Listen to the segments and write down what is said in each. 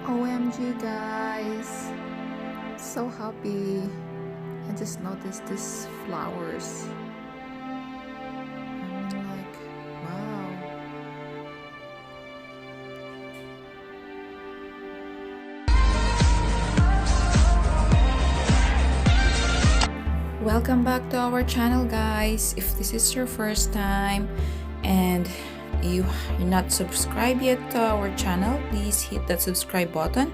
OMG guys, so happy. I just noticed these flowers. I'm like, wow. Welcome back to our channel guys. If this is your first time and you're not subscribed yet to our channel, please hit that subscribe button.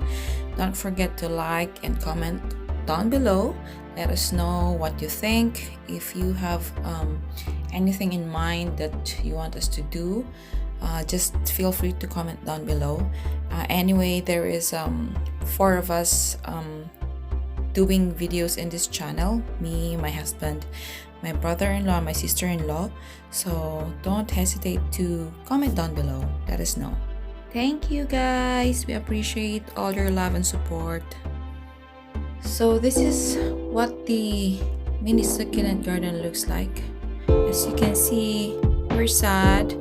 Don't forget to like and comment down below. Let us know what you think. If you have anything in mind that you want us to do, just feel free to comment down below. Anyway, there is 4 of us doing videos in this channel: me, my husband, my brother-in-law, my sister-in-law. So don't hesitate to comment down below. Let us know. Thank you guys. We appreciate all your love and support. So this is what the mini succulent garden looks like. As you can see, we're sad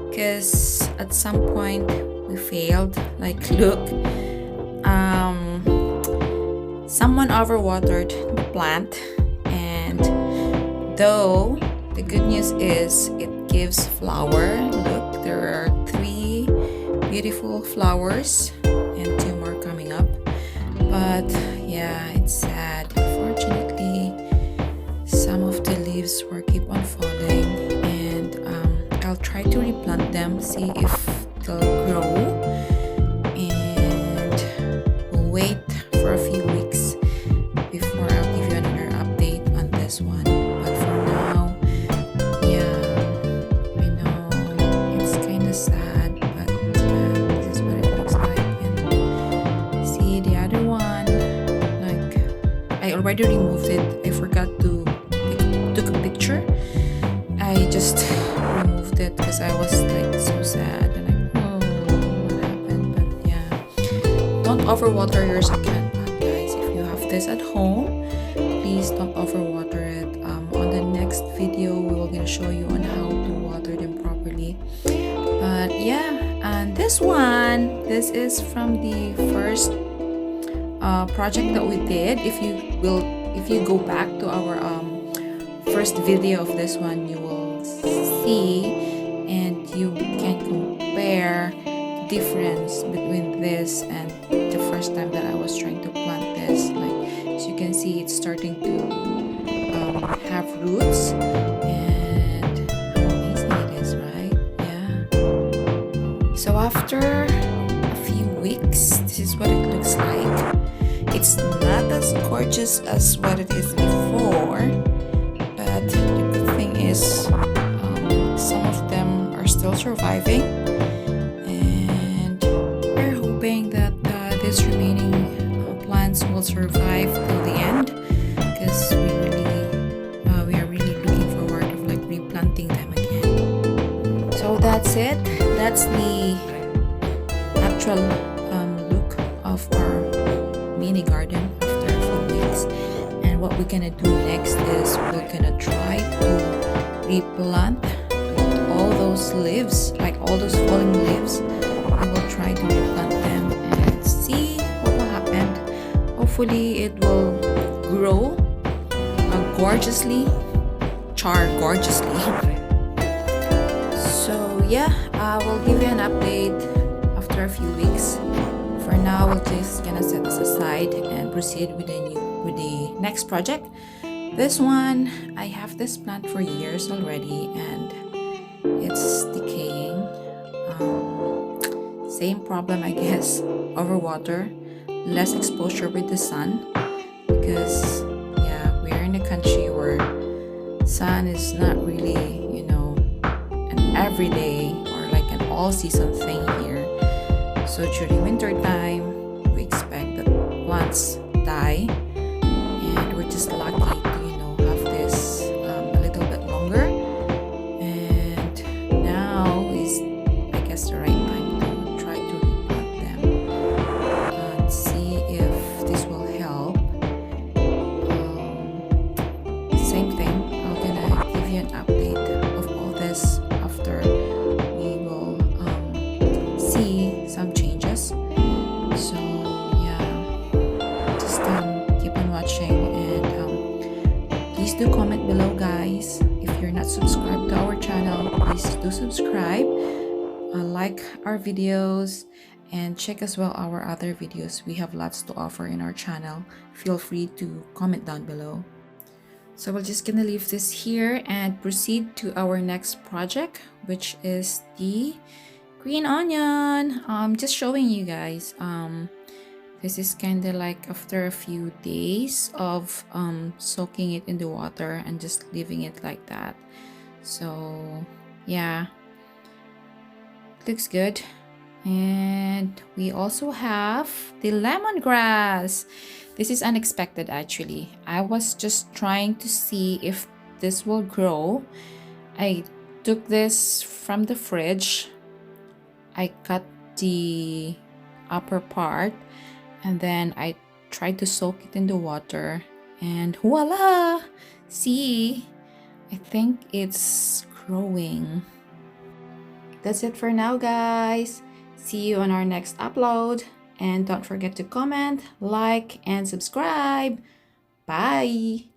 because at some point we failed. Like, look, someone overwatered the plant, and though the good news is it gives flower. Look, there are 3 beautiful flowers and 2 more coming up. But yeah, it's sad. Unfortunately, some of the leaves will keep on falling, and I'll try to replant them, see if they'll grow, and we'll wait for a few weeks before I'll give you another update on this one. But for now, yeah, I know it's kind of sad, but this is what it looks like. And see the other one, like, I already removed it. I forgot to took a picture. I just removed it because I was like so sad and like, oh, what happened? But yeah, don't overwater your succulent plant, guys. If you have this at home, please don't overwater it. On the next video, we will gonna show you on how to water them properly. But yeah, and this is from the first project that we did. If you go back to our first video of this one, you will see and you can compare the difference between this and the first time that I was trying to plant this. Like, as you can see, it's starting to have roots, and how amazing it is, right? Yeah. So after a few weeks, this is what it looks like. It's not as gorgeous as what it is before, but the good thing is some of them are still surviving, and we're hoping that these remaining plants will survive till the end, because we are really looking forward of like replanting them again. So that's it. That's the actual look of our mini garden after a few weeks. And what we're gonna do next is we're gonna try to replant all those leaves, like all those falling leaves. We will try to replant them and see what will happen. Hopefully it will grow gorgeously, char gorgeously. So yeah, I will give you an update after a few weeks. For now, we're just gonna set this aside and proceed with the next project. This one, I have this plant for years already, and it's decaying. Same problem, I guess. Overwater, less exposure with the sun, because yeah, we're in a country where sun is not really, an everyday or like an all-season thing here. So during winter time, we expect that plants die, and we're just lucky to have this a little bit longer. And now is, I guess, the right time to try to replant them and see if this will help. Same thing, I'm gonna give you an update of all this after we will see some changes. So not subscribed to our channel, please do subscribe, like our videos, and check as well our other videos. We have lots to offer in our channel. Feel free to comment down below. So we're just gonna leave this here and proceed to our next project, which is the green onion. Just showing you guys. This is kind of like after a few days of soaking it in the water and just leaving it like that. So yeah, looks good. And we also have the lemongrass. This is unexpected actually. I was just trying to see if this will grow. I took this from the fridge. I cut the upper part and then I tried to soak it in the water and voila! See, I think it's growing. That's it for now, guys. See you on our next upload. And don't forget to comment, like, and subscribe. Bye!